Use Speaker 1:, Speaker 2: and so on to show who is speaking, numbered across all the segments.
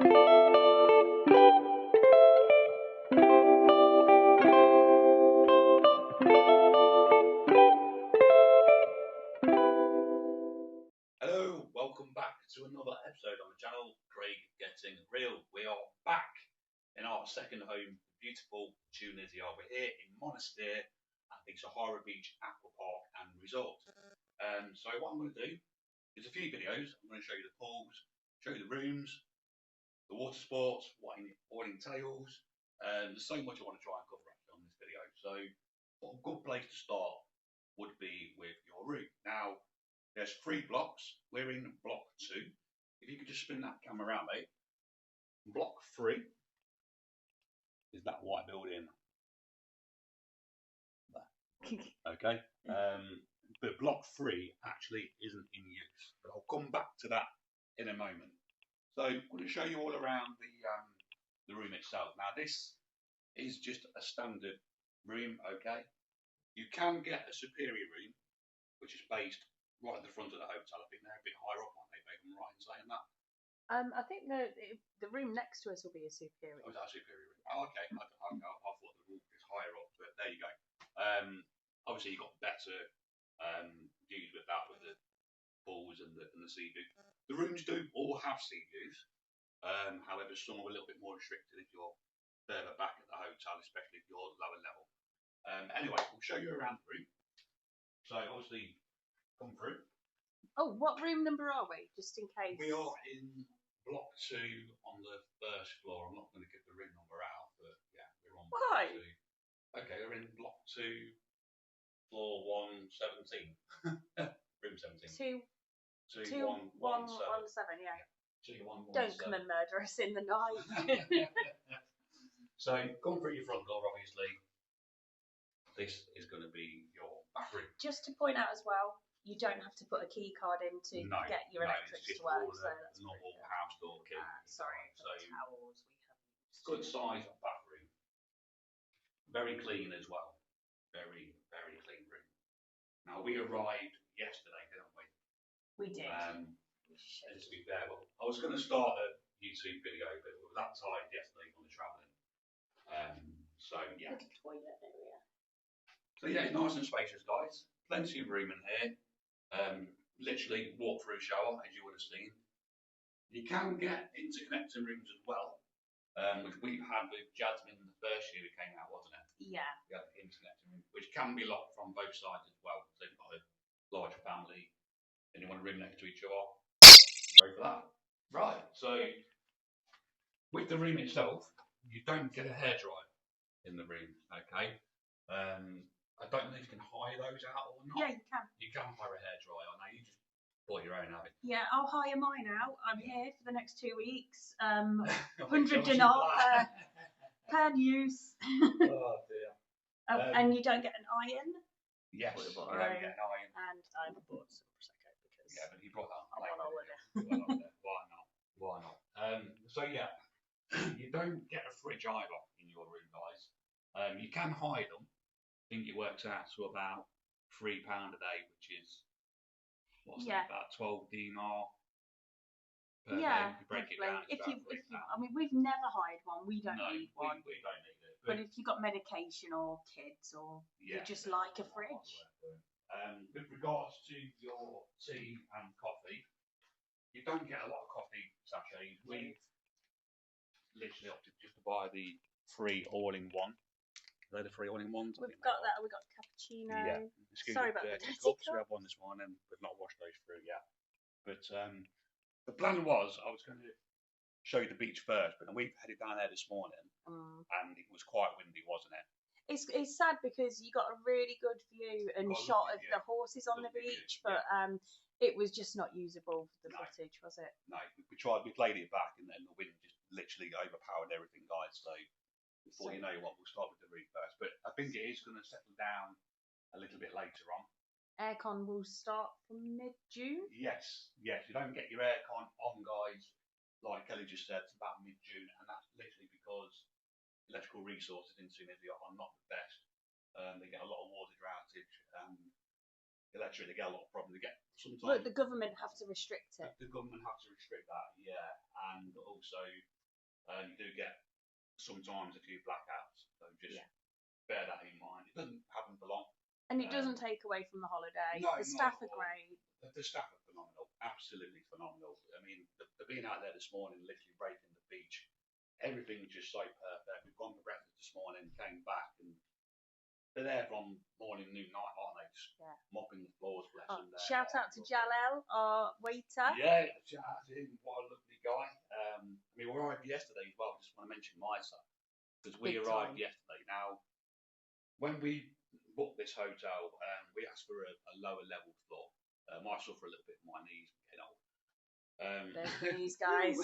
Speaker 1: Hello, welcome back to another episode on the channel, Craig Getting Real. We are back in our second home, beautiful Tunisia. We're here in Monastir at the Sahara Beach Aqua Park and Resort. So what I'm going to do is a few videos. I'm going to show you the pools, show you the rooms, the water sports, what it entails. There's so much I want to try and cover actually on this video. So a good place to start would be with your room. Now, there's 3 blocks. We're in block 2. If you could just spin that camera around, mate. Block 3 is that white building there. Okay. But block 3 actually isn't in use. But I'll come back to that in a moment. So I'm going to show you all around the room itself. Now this is just a standard room, okay? You can get a superior room, which is based right at the front of the hotel. I think they're a bit higher up, aren't they, babe? Am I right in saying that?
Speaker 2: I think the room next to us will be a superior.
Speaker 1: Oh, is that a superior room? Oh, okay. I thought the roof was higher up, but there you go. Obviously, you've got better views with that, with the pools and the sea view. The rooms do all have sea views. However, some are a little bit more restricted if you're further back at the hotel, especially if you're lower level. Anyway, we'll show you around the room. So obviously, come through.
Speaker 2: Oh, what room number are we? Just in case.
Speaker 1: We are in block 2 on the first floor. I'm not going to give the room number out, but yeah, we're on
Speaker 2: Why?
Speaker 1: block 2. Okay, we're in block 2, floor 117. Room 17.
Speaker 2: 2117, yeah.
Speaker 1: 2117.
Speaker 2: Don't come and murder us in the night.
Speaker 1: So, come through your front door, obviously. This is going to be your bathroom.
Speaker 2: Just to point out as well, you don't have to put a key card in to get your electrics to work.
Speaker 1: So that's normal house door key.
Speaker 2: Sorry for the towels we have used.
Speaker 1: Good size bathroom. Very clean as well. Very, very clean room. Now we arrived yesterday, didn't we?
Speaker 2: We did.
Speaker 1: And to be fair, well, I was going to start a YouTube video, but we were that tired yesterday on the travelling. So yeah.
Speaker 2: Little toilet area.
Speaker 1: So yeah, it's nice and spacious, guys. Plenty of room in here. Literally walk-through shower, as you would have seen. You can get interconnecting rooms as well, which we've had with Jasmine the first year it came out, wasn't it?
Speaker 2: Yeah.
Speaker 1: We had the interconnecting room, which can be locked from both sides as well. So if you've got a large family and you want a room next to each other, go for that. Right, so with the room itself, you don't get a hairdryer in the room, okay? I don't know if you can hire those out or not.
Speaker 2: Yeah, you can.
Speaker 1: You can hire a hairdryer. Now you just bought your own, have you?
Speaker 2: Yeah, I'll hire mine out. I'm here for the next 2 weeks. 100 dinar per use.
Speaker 1: Oh dear.
Speaker 2: And you don't get an iron.
Speaker 1: Yes, you don't get an iron.
Speaker 2: And I've bought some prosecco because.
Speaker 1: Yeah, but you brought that.
Speaker 2: I'm on holiday.
Speaker 1: Why not? Why not? So yeah, you don't get a fridge either in your room, guys. You can hide them. I think it works out to about £3 a day, which is about 12 dinar per day. If you break it down,
Speaker 2: I mean, we've never hired one. We don't need one.
Speaker 1: We don't need it.
Speaker 2: But if you've got medication or kids or you just like a fridge.
Speaker 1: With regards to your tea and coffee, you don't get a lot of coffee sachets. We've literally opted just to buy the 3 all-in-one. Are they the 3 all-in-ones?
Speaker 2: We've got that. We've got cappuccino.
Speaker 1: Yeah.
Speaker 2: Sorry about the dirty
Speaker 1: cups. We have one this morning. We've not washed those through yet. But the plan was I was going to show you the beach first, but we've headed down there this morning, and it was quite windy, wasn't it?
Speaker 2: It's sad because you got a really good view and shot of the horses on the beach, but it was just not usable for the footage, was it?
Speaker 1: No, we tried. We played it back, and then the wind just literally overpowered everything, guys. So we thought, you know what, we'll start with the roof first. But I think it is going to settle down a little bit later on.
Speaker 2: Aircon will start from mid-June?
Speaker 1: Yes. You don't get your aircon on, guys, like Kelly just said, it's about mid-June, and that's literally because electrical resources in Tunisia are not the best. They get a lot of water outage, electric, they get a lot of problems. They get sometimes.
Speaker 2: But the government have to restrict it.
Speaker 1: The government have to restrict that, yeah, and also You do get sometimes a few blackouts, so just bear that in mind. It doesn't happen for long.
Speaker 2: And it doesn't take away from the holiday.
Speaker 1: No,
Speaker 2: the staff are great.
Speaker 1: The staff are phenomenal, absolutely phenomenal. I mean, they've been out there this morning, literally breaking the beach. Everything's just so perfect. We've gone for breakfast this morning, came back, and they're there from morning, noon, night, aren't they? Just mopping the floors, bless them.
Speaker 2: Shout out to Jalel, our waiter.
Speaker 1: Yeah, shout out to him. What a lovely guy. I mean, we arrived yesterday as well. I just want to mention Misa, because we arrived yesterday. Now, when we booked this hotel, we asked for a lower level floor. I suffer a little bit with my knees getting old.
Speaker 2: There's the knees, guys.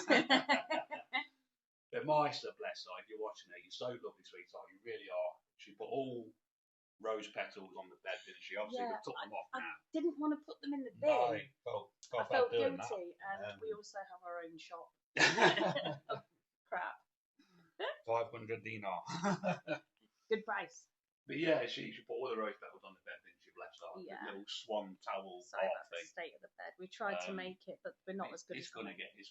Speaker 1: But Misa, bless her, if you're watching her, you're so lovely, sweetheart. You really are. She put all rose petals on the bed, didn't she? Obviously, we took them off now.
Speaker 2: I didn't want to put them in the bin.
Speaker 1: No, I felt
Speaker 2: guilty, and we also have our own shop. Crap.
Speaker 1: 500 dinar.
Speaker 2: Good price.
Speaker 1: But yeah, she put all the rose petals on the bed, didn't she? Bless her.
Speaker 2: Yeah.
Speaker 1: The little swan towel.
Speaker 2: Sorry about the state of the bed. We tried to make it, but we're not as good as
Speaker 1: It's gonna get made.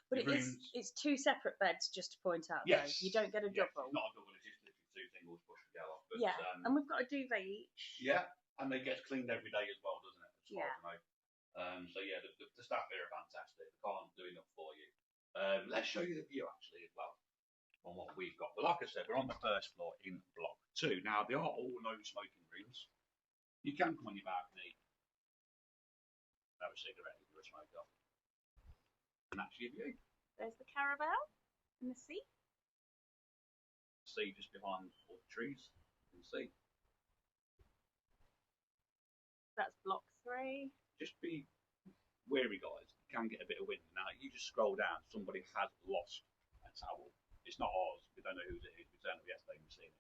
Speaker 2: But it's two separate beds, just to point out.
Speaker 1: Yes.
Speaker 2: Though. You don't get a double.
Speaker 1: It's not a double. It's just literally two singles push and go off. But,
Speaker 2: yeah. And we've got a duvet each.
Speaker 1: Yeah, and it gets cleaned every day as well, doesn't it? As far
Speaker 2: yeah.
Speaker 1: as I know. So yeah, the staff here are fantastic. They can't do enough for you. Let's show you the view actually as well on what we've got. But like I said, we're on the first floor in block 2. Now they are all no smoking rooms. You can come on your balcony, have a cigarette if you're a smoker, and that's your view.
Speaker 2: There's the caravel and the sea.
Speaker 1: See just behind all the trees. You can see.
Speaker 2: That's block 3.
Speaker 1: Just be wary, guys. You can get a bit of wind. Now, you just scroll down. Somebody has lost a towel. It's not ours. We don't know whose it is. We turned up yesterday and we've seen it.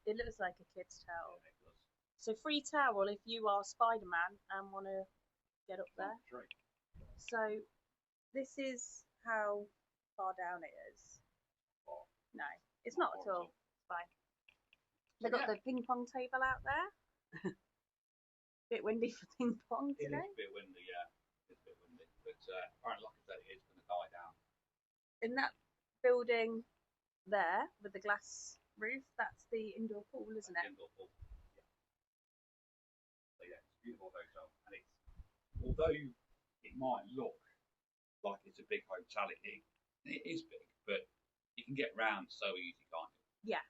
Speaker 2: It looks like a kid's towel.
Speaker 1: Yeah, it does.
Speaker 2: So free towel if you are Spider-Man and want to get up there.
Speaker 1: Right.
Speaker 2: So this is how far down it is.
Speaker 1: Oh.
Speaker 2: No, it's not at all. It's fine. They've got the ping pong table out there. Bit windy for ping pong today.
Speaker 1: It is a bit windy, yeah. It's a bit windy. But apparently, like I said, it is going to die down.
Speaker 2: In that building there with the glass roof, that's the indoor pool, isn't it?
Speaker 1: Indoor pool. Yeah. So yeah, it's a beautiful hotel. And it's, although it might look like it's a big hotel, it is big, but you can get round so easy, can't you?
Speaker 2: Yeah.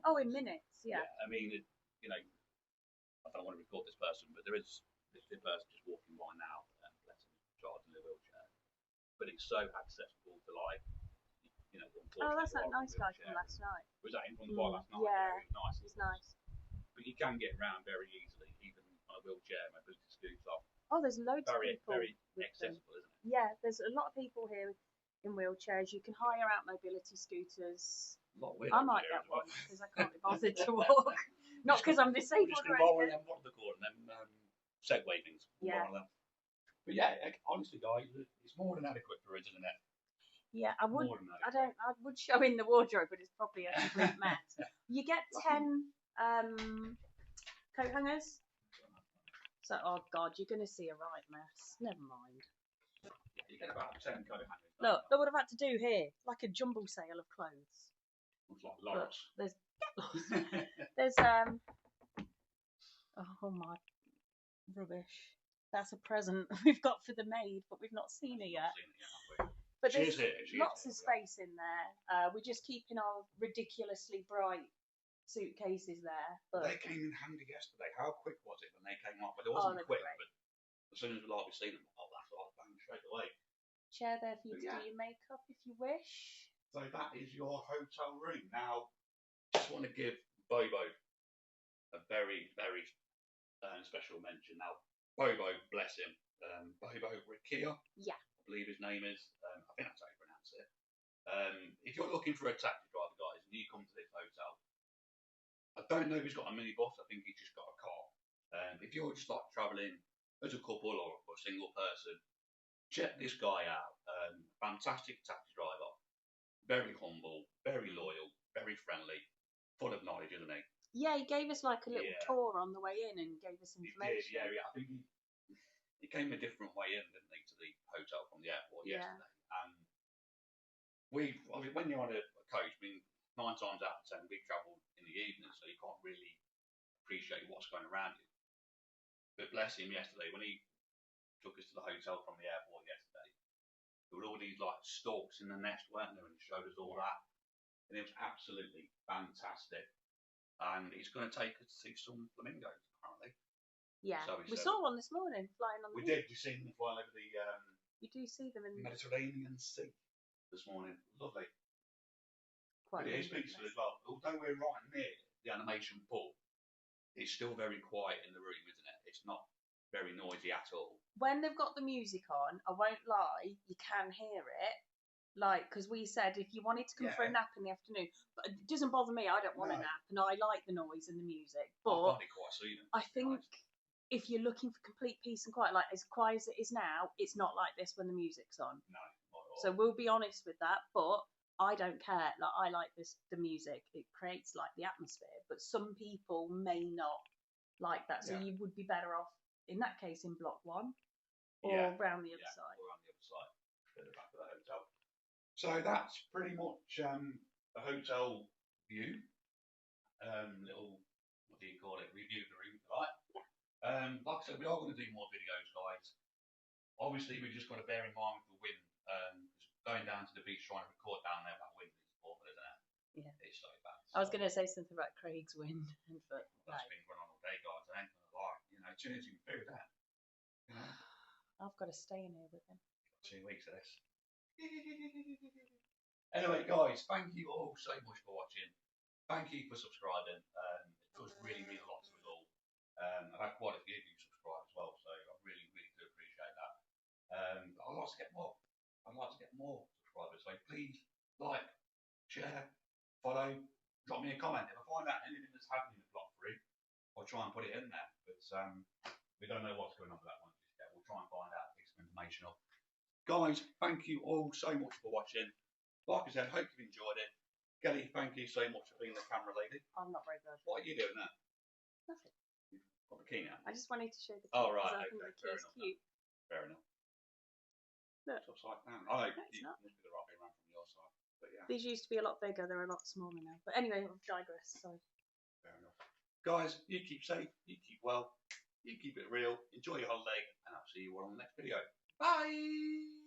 Speaker 2: Oh, in minutes, yeah.
Speaker 1: I mean, you know, I don't want to record this person, but there is this person just walking by now, bless him, charged in a wheelchair. But it's so accessible to, like, you know,
Speaker 2: oh, that's that nice guy from last night.
Speaker 1: Was that him from the bar last night?
Speaker 2: Yeah,
Speaker 1: it was nice.
Speaker 2: He's nice.
Speaker 1: But you can get around very easily, even on a wheelchair, mobility scooter.
Speaker 2: Oh, there's loads of people.
Speaker 1: Very accessible, isn't it?
Speaker 2: Yeah, there's a lot of people here in wheelchairs. You can hire out mobility scooters. I might get one because I can't be bothered to walk. Not because I'm disabled or anything.
Speaker 1: What are they called? Segway things.
Speaker 2: Yeah.
Speaker 1: But yeah, honestly, guys, it's more than adequate for us, isn't it?
Speaker 2: Yeah, I would. I would show in the wardrobe, but it's probably a complete mess. You get 10 coat hangers. So, oh god, you're going to see a right mess. Never mind.
Speaker 1: Yeah, you get about 10 coat hangers.
Speaker 2: Look what I've had to do here, like a jumble sale of clothes.
Speaker 1: Looks like Loris.
Speaker 2: There's oh my rubbish. That's a present we've got for the maid, but we've not seen her yet. But there's lots of space in there. We're just keeping our ridiculously bright suitcases there. But
Speaker 1: they came in handy yesterday. How quick was it when they came up? But it wasn't quick, but as soon as we seen them, that's what I found straight away.
Speaker 2: Chair there for you to do your makeup if you wish.
Speaker 1: So that is your hotel room. Now, just want to give Bobo a very, very special mention. Now, Bobo, bless him. Bobo Rikia.
Speaker 2: Yeah.
Speaker 1: I believe his name is. I think that's how you pronounce it. If you're looking for a taxi driver, guys, and you come to this hotel, I don't know if he's got a minibus. I think he's just got a car. If you're just like travelling as a couple or a single person, check this guy out. Fantastic taxi driver. Very humble, very loyal, very friendly, full of knowledge, isn't he?
Speaker 2: Yeah, he gave us like a little tour on the way in and gave us information.
Speaker 1: He did, I think he came a different way in, didn't he, to the hotel from the airport yesterday. And when you're on a coach, I mean, 9 times out of 10 we travel in the evening, so you can't really appreciate what's going around you. But bless him, yesterday when he took us to the hotel from the airport yesterday, there were all these like stalks in the nest, weren't there? And he showed us all that, and it was absolutely fantastic. And he's going to take us to see some flamingos apparently.
Speaker 2: Yeah, so we saw one this morning flying on the
Speaker 1: We did. We seen them flying over the.
Speaker 2: You do see them in
Speaker 1: the Mediterranean Sea this morning. Lovely.
Speaker 2: Quite
Speaker 1: it's peaceful as well. Although we're right near the animation pool, it's still very quiet in the room, isn't it? It's not very noisy at all.
Speaker 2: When they've got the music on, I won't lie, you can hear it. Like, because we said if you wanted to come for a nap in the afternoon, but it doesn't bother me. I don't want a nap, and I like the noise and the music. But I think if you're looking for complete peace and quiet, like as quiet as it is now, it's not like this when the music's on.
Speaker 1: No, not at all.
Speaker 2: So we'll be honest with that. But I don't care. Like I like the music. It creates like the atmosphere. But some people may not like that. So you would be better off in that case in block 1 or round the other side.
Speaker 1: Or around the other side, at the back of the hotel. So that's pretty much the hotel view. Little, what do you call it? Review of the room, if you like. Like I said, we are going to do more videos, guys. Obviously, we've just got to bear in mind with the wind. Going down to the beach trying to record down there, that wind is awful, isn't it?
Speaker 2: Yeah.
Speaker 1: It's so bad.
Speaker 2: I was going to say something about Craig's wind, but
Speaker 1: that's been going on all day, guys. I ain't going to lie. You know, Tunisia can do that. You know?
Speaker 2: I've got to stay in here with him.
Speaker 1: 2 weeks of this. Anyway, guys, thank you all so much for watching. Thank you for subscribing. It does really mean a lot to us all. I've had quite a few of you subscribe as well, so I really, really do appreciate that. But I'd like to get more. I'd like to get more subscribers. So please like, share, follow, drop me a comment. If I find out anything that's happening in Block 3, I'll try and put it in there. But we don't know what's going on with that one just yet. We'll try and find out, pick some information up. Guys, thank you all so much for watching. Like I said, hope you've enjoyed it. Kelly, thank you so much for being the camera lady.
Speaker 2: I'm not very good.
Speaker 1: What are you doing now?
Speaker 2: Nothing.
Speaker 1: You've got the key now?
Speaker 2: I just wanted to show the key.
Speaker 1: Oh, right.
Speaker 2: I think the key is cute.
Speaker 1: Fair enough.
Speaker 2: Look.
Speaker 1: It's upside down. Oh, no,
Speaker 2: it's not.
Speaker 1: Must be the right way around from your side. But yeah.
Speaker 2: These used to be a lot bigger. They're a lot smaller now. But anyway, I've digressed. Sorry.
Speaker 1: Fair enough. Guys, you keep safe. You keep well. You keep it real. Enjoy your holiday. And I'll see you all on the next video. Bye!